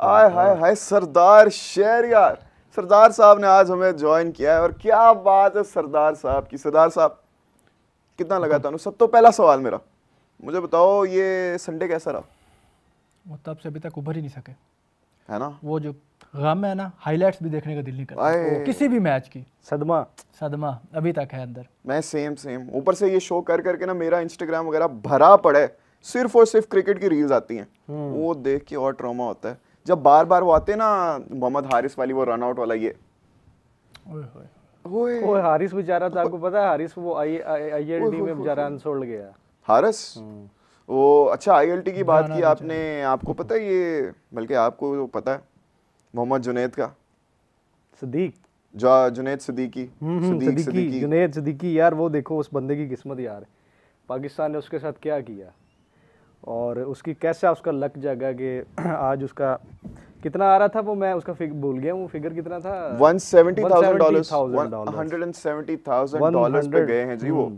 आय हाय हाय सरदार शहरयार, सरदार साहब ने आज हमें ज्वाइन किया है और क्या बात है सरदार साहब की। सरदार साहब कितना लगा था? सब तो पहला सवाल मेरा, मुझे बताओ ये संडे कैसा रहा? वो तब से अभी तक उभर ही नहीं सके, है ना? वो जो गम है ना, हाइलाइट्स भी देखने का दिल नहीं करता किसी भी मैच की। सदमा सदमा अभी तक है अंदर। मैं सेम ऊपर से ये शो कर करके ना मेरा इंस्टाग्राम वगैरह भरा पड़ा है, सिर्फ और सिर्फ क्रिकेट की रील्स आती हैं। वो देख के और ट्रॉमा होता है जब बार बार वो आते हैं ना, मोहम्मद हारिस वाली वो रन आउट वाला। ये ओए हारिस बेचारा था, आपको पता है हारिस वो आईएलटी में बेचारा अनसोल्ड गया। हारिस वो अच्छा आईएलटी की बात की आपने, आपको पता है ये, बल्कि आपको पता है मोहम्मद जुनैद का सदीक जुनैद सिद्दीकी जुनैद सिद्दीकी यार, वो देखो उस बंदे की किस्मत यार, पाकिस्तान ने उसके साथ क्या किया और उसकी कैसा उसका लक जगा कि आज उसका कितना आ रहा था वो, मैं उसका भूल गया, वो फिगर कितना था, $170,000 पे गए हैं जी वो।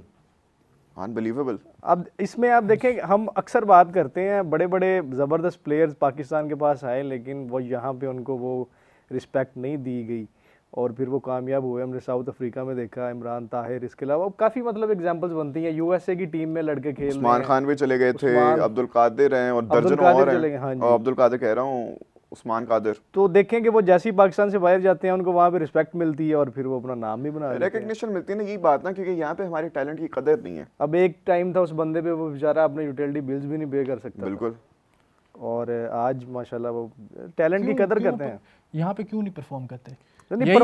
अनबिलीवेबल। अब इसमें आप देखें, हम अक्सर बात करते हैं बड़े बड़े ज़बरदस्त प्लेयर्स पाकिस्तान के पास आए, लेकिन वो यहाँ पे उनको वो रिस्पेक्ट नहीं दी गई और फिर वो कामयाब हुए। हमने साउथ अफ्रीका में देखा इमरान ताहिर, इसके अलावा काफ़ी मतलब एग्जांपल्स बनती हैं। यूएसए की टीम में लड़के खेल रहे हैं, उस्मान खान भी चले गए थे, अब्दुल कादिर हैं और दर्जनों और हैं। हाँ, अब्दुल कादिर कह रहा हूँ, उस्मान कादिर। तो देखें कि वो जैसे ही पाकिस्तान से बाहर जाते हैं उनको वहाँ पे रिस्पेक्ट मिलती है और फिर वो अपना नाम भी बना, रिकग्निशन मिलती है ना, यही बात ना, क्योंकि यहाँ पे हमारे टैलेंट की कदर नहीं है। अब एक टाइम था उस बंदे पे वो बेचारा अपने यूटिलिटी बिल्स भी नहीं पे कर सकता। बिल्कुल। और आज माशाल्लाह वो टैलेंट की कदर करते हैं। यहाँ पे क्यों नहीं परफॉर्म करते? नहीं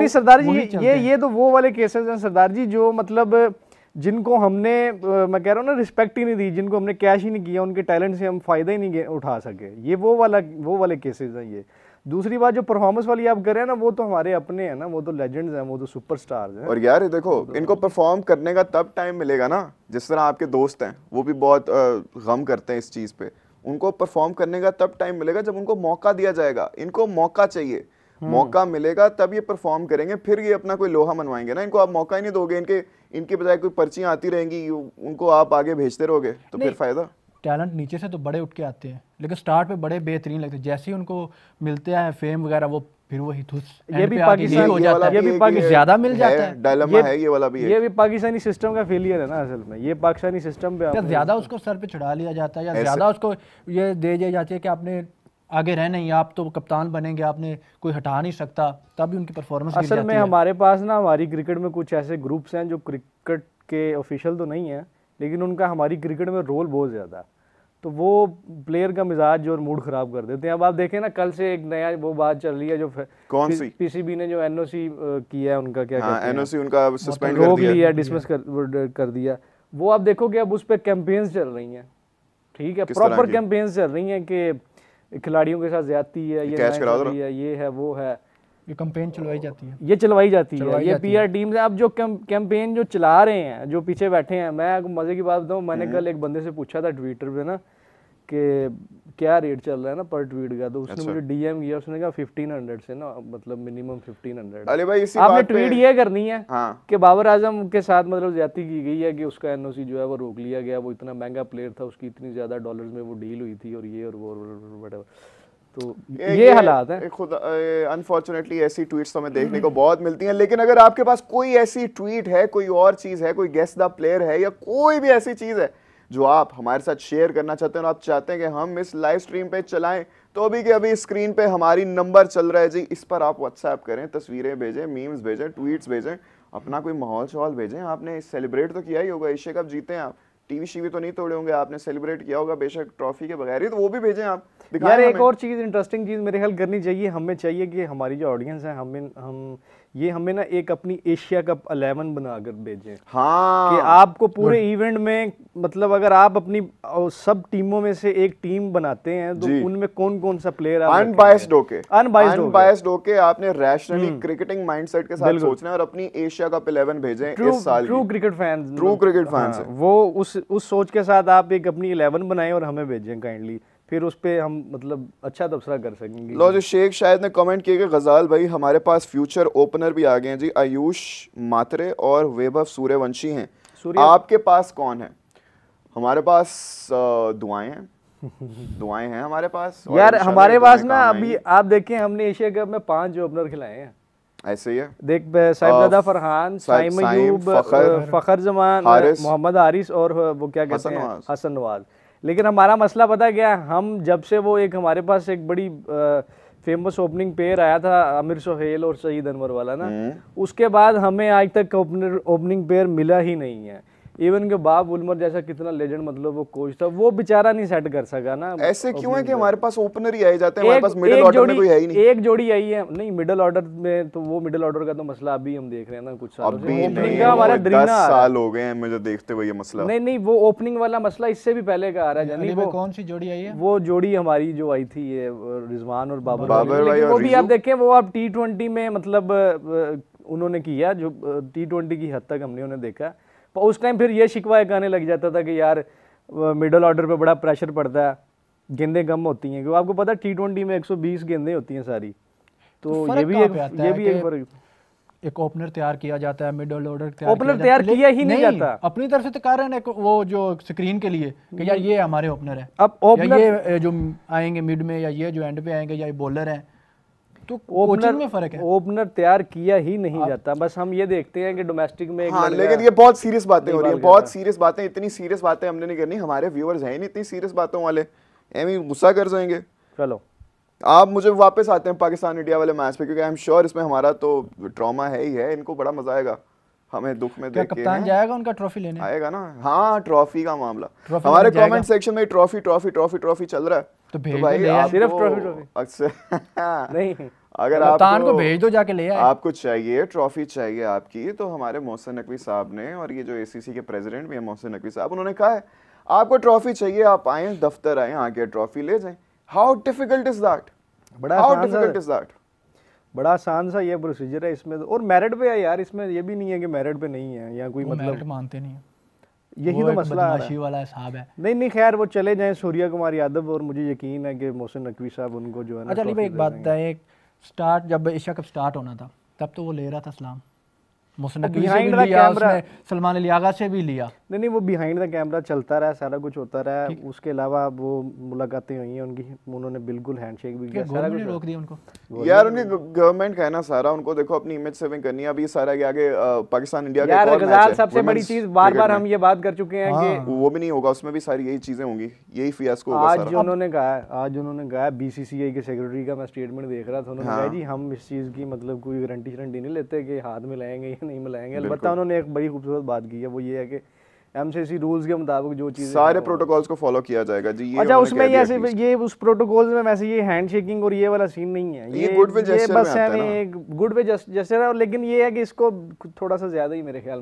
सरदार जी, ये तो वो वाले केसेस हैं सरदार जी जो मतलब जिनको हमने, मैं कह रहा हूँ ना, रिस्पेक्ट ही नहीं दी, जिनको हमने कैश ही नहीं किया, उनके टैलेंट से हम फायदा ही नहीं उठा सके। ये वो वाले केसेस हैं ये। दूसरी बात जो परफॉर्मेंस वाली आप कर रहे हैं ना, वो तो हमारे अपने हैं ना, वो तो लेजेंड्स हैं, वो तो सुपरस्टार्स हैं। और यार देखो, इनको परफॉर्म करने का तब टाइम मिलेगा ना, जिस तरह आपके दोस्त हैं वो भी बहुत गम करते हैं इस चीज़ पे, उनको परफॉर्म करने का तब टाइम मिलेगा जब उनको मौका दिया जाएगा। इनको मौका चाहिए, मौका मिलेगा तब ये परफॉर्म करेंगे, फिर ये अपना कोई लोहा मनवाएंगे ना। इनको आप मौका ही नहीं दोगे, इनके बजाय कोई पर्चियां आती रहेंगी, उनको आप आगे भेजते रहोगे तो फिर फायदा। टैलेंट नीचे से तो बड़े उठ के आते हैं, लेकिन स्टार्ट पे बड़े बेहतरीन लगते हैं, जैसे ही उनको मिलते हैं फेम वगैरह, वो फिर वही ये भी पाकिस्तान हो जाता है, ये भी पाकिस्तान ज्यादा मिल जाता है। डायलेमा है ये वाला भी है। ये भी पाकिस्तानी सिस्टम का फेलियर है ना असल में। ये पाकिस्तानी सिस्टम पे ज्यादा उसको सर पे चढ़ा लिया जाता है, या ज्यादा उसको ये दे दी जाती है कि आपने आगे रहना ही, आप तो कप्तान बनेंगे, आपने कोई हटा नहीं सकता, तब भी उनकी परफॉर्मेंस असल में हमारे पास ना, हमारी क्रिकेट में कुछ ऐसे ग्रुप्स हैं जो क्रिकेट के ऑफिशियल तो नहीं है, लेकिन उनका हमारी क्रिकेट में रोल बहुत ज़्यादा है। तो वो प्लेयर का मिजाज और मूड खराब कर देते हैं। अब आप देखें ना, कल से एक नया वो बात चल रही है जो कौन सी पीसीबी ने जो एनओसी किया है उनका, क्या कहते हैं, एनओसी उनका सस्पेंड रोक लिया, डिसमिस कर दिया। वो आप देखोगे अब उस पर कैंपेन्स चल रही हैं, ठीक है, प्रॉपर कैंपेन्स चल रही हैं कि खिलाड़ियों के साथ ज्यादती है, ये है वो है, ये कैंपेन चलवाई जाती है, ये चलवाई जाती है, ये पीआर टीम से। अब जो कैंपेन जो चला रहे हैं, जो पीछे बैठे हैं, मैं मजे की बात बताऊं, मैंने कल एक बंदे से पूछा था ट्विटर पे ना कि क्या रेट चल रहा है ना पर ट्वीट का, तो उसने मुझे डीएम किया, उसने कहा 1500 से ना, मतलब मिनिमम 1500। अरे भाई इसी आपने ट्वीट ये करनी है कि बाबर आजम के साथ मतलब ज्यादती की गई है, कि उसका एनओसी जो है वो रोक लिया गया, वो इतना महंगा प्लेयर था, उसकी इतनी ज्यादा डॉलर्स में वो डील हुई थी, और ये और वो तो ये हालात है। खुद अनफॉर्चुनेटली ऐसी ट्वीट्स तो हमें देखने को बहुत मिलती हैं, लेकिन अगर आपके पास कोई ऐसी ट्वीट है, कोई और चीज है, कोई गेस द प्लेयर है, या कोई भी ऐसी चीज है जो आप हमारे साथ शेयर करना चाहते हैं और आप चाहते हैं कि हम इस लाइव स्ट्रीम पे चलाएं, तो अभी के अभी स्क्रीन पे हमारी नंबर चल रहा है जी, इस पर आप व्हाट्सएप करें, तस्वीरें भेजें, मीम्स भेजें, ट्वीट्स भेजें, अपना कोई माहौल शौल भेजें। आपने सेलिब्रेट तो किया ही होगा, एशिया कप जीते हैं आप, टीवी शीवी तो नहीं तोड़े होंगे, आपने सेलिब्रेट किया होगा बेशक ट्रॉफी के बगैर ही, तो वो भी भेजें आप। यार एक और चीज, इंटरेस्टिंग चीज मेरे ख्याल करनी चाहिए, हमें चाहिए कि हमारी जो ऑडियंस है, हमें ना एक अपनी एशिया कप 11 बनाकर भेजें। हाँ, कि आपको पूरे इवेंट में, मतलब अगर आप अपनी सब टीमों में से एक टीम बनाते हैं, तो उनमें कौन कौन सा प्लेयर अनबायस्ड होके आपने रैशनली क्रिकेटिंग माइंडसेट के साथ सोचना है और अपनी एशिया कप 11 भेजें इस साल। ट्रू क्रिकेट फैंस वो उस सोच के साथ आप एक अपनी 11 बनाएं और हमें भेजें काइंडली, फिर उस पे हम मतलब अच्छा तबसरा कर सकेंगे। लो, जो शेख शायद ने कमेंट किया कि गजाल भाई हमारे पास फ्यूचर ओपनर भी आ गए हैं जी, आयुष मात्रे और वैभव सूर्यवंशी हैं, आपके पास कौन है? हमारे पास दुआएं हैं, दुआएं हैं हमारे पास यार, हमारे पास ना अभी आप देखें हमने एशिया कप में 5 ओपनर खिलाए हैं, ऐसे ही है। देख साहिबजादा फरहान, साइम अयूब, फखर जमान, मोहम्मद हारिस और वो क्या कहते हैं हसन नवाज। लेकिन हमारा मसला पता क्या, हम जब से वो एक हमारे पास एक बड़ी फेमस ओपनिंग पेयर आया था आमिर सोहेल और सईद अनवर वाला ना, उसके बाद हमें आज तक ओपनिंग पेयर मिला ही नहीं है। इवन के बाब उलमर जैसा कितना लेजेंड मतलब वो कोच था, वो बेचारा नहीं सेट कर सका ना। ऐसे क्यों है कि हमारे पास ओपनर ही आए जाते हैं, हमारे पास मिडिल ऑर्डर में कोई है ही नहीं। एक जोड़ी आई है नहीं मिडिल ऑर्डर में, तो वो मिडिल ऑर्डर का तो मसला अभी हम देख रहे हैं ना कुछ सालों से। ओपनिंग का हमारा 10 साल हो गए हैं मुझे देखते हुए ये मसला। नहीं वो ओपनिंग वाला मसला इससे भी पहले का आ रहा है। यानी वो कौन सी जोड़ी आई है? वो जोड़ी हमारी जो आई थी ये रिजवान और बाबर, वो भी आप देखें वो आप T20 में मतलब उन्होंने किया जो T20 की हद तक हमने उन्हें देखा। उस टाइम फिर ये शिकवा एक आने लग जाता था कि यार मिडिल ऑर्डर पे बड़ा प्रेशर पड़ता है, गेंदें कम होती हैं, क्योंकि आपको पता है T20 में 120 गेंदें होती हैं सारी, तो ये भी एक एक ओपनर तैयार किया जाता है, मिडिल ऑर्डर तैयार किया ही नहीं जाता। अपनी तरफ से तो कह रहे हैं वो जो स्क्रीन के लिए कि यार ये हमारे ओपनर है, अब ओपनर ये जो आएंगे मिड में या ये जो एंड पे आएंगे या ये बॉलर है, तो कोचिंग में फर्क है। ओपनर तैयार किया ही नहीं जाता, बस हम ये देखते हैं कि डोमेस्टिक में हाँ, लेकिन ये बहुत सीरियस बातें हो रही हैं, बहुत सीरियस बातें। इतनी सीरियस बातें हमने नहीं करनी, हमारे व्यूअर्स हैं नहीं इतनी सीरियस बातों वाले, एमी गुस्सा कर जाएंगे। चलो आप मुझे वापस आते हैं पाकिस्तान इंडिया वाले मैच पे, क्योंकि आई एम श्योर इसमें हमारा तो ट्रॉमा है ही है, इनको बड़ा मजा आएगा हमें दुख में देख के। कप्तान जाएगा उनका ट्रॉफी लेने? आएगा ना। हाँ, ट्रॉफी का मामला हमारे कमेंट सेक्शन में ट्रॉफी ट्रॉफी ट्रॉफी ट्रॉफी चल रहा है, तो भाई आप सिर्फ ट्रॉफी अक्सर नहीं, अगर कप्तान को भेज दो जाके ले आए। आपको चाहिए ट्रॉफी चाहिए आपकी, तो हमारे मोहसिन नकवी साहब ने, और ये जो एसीसी के प्रेसिडेंट भी है मोहसिन नकवी साहब, उन्होंने कहा है आपको ट्रॉफी चाहिए आप आए दफ्तर आए आके ट्रॉफी ले जाएं। How difficult is that? बड़ा आसान सा ये प्रोसीजर है इसमें, और मेरिट पे है यार, इसमें ये भी नहीं है कि मेरिट पे नहीं है या कोई मतलब मानते नहीं है, यही तो मसला वाला हिसाब है। नहीं खैर वो चले जाएं सूर्या कुमार यादव, और मुझे यकीन है कि मोहसिन नकवी साहब उनको जो है ना। अच्छा अली भाई एक बात बताएं, स्टार्ट जब एशिया कप स्टार्ट होना था तब तो वो ले रहा था सलाम, मोहसिन नकवी से भी लिया, उसने सलमान अली आगा से भी लिया। नहीं वो बिहाइंड द कैमरा चलता रहा, सारा कुछ होता रहा, उसके अलावा वो मुलाकातें हुई हैं उनकी, उन्होंने बिल्कुल हैंडशेक भी किया, सारा कुछ रोक दिया उनको। यार उनकी गवर्नमेंट का है ना सारा, उनको देखो अपनी इमेज सेविंग करनी है। अभी सारा आगे पाकिस्तान इंडिया का एक और मैच है, सबसे बड़ी चीज बार-बार हम ये बात कर चुके हैं कि वो भी नहीं होगा, उसमें भी सारी यही चीजें होंगी, यही फियास्को होगा सारा। आज उन्होंने कहा बीसीसीआई के सेक्रेटरी का मैं स्टेटमेंट देख रहा था, उन्होंने कहा जी हम इस चीज की मतलब कोई गारंटी नहीं लेते कि हाथ मिलाएंगे या नहीं मिलाएंगे। अलबत्ता उन्होंने एक बड़ी खूबसूरत बात की है, वो ये है कि एमसीसी रूल्स के मुताबिक जो चीजें सारे प्रोटोकॉल्स को फॉलो किया जाएगा जी। ये अच्छा उसमें ये उस प्रोटोकॉल्स में वैसे ये हैंडशेकिंग और ये वाला सीन नहीं है, ये गुडविल जेस्चर में आता है ना, गुडविल जेस्चर है, लेकिन ये है कि इसको थोड़ा सा ज्यादा ही मेरे ख्याल में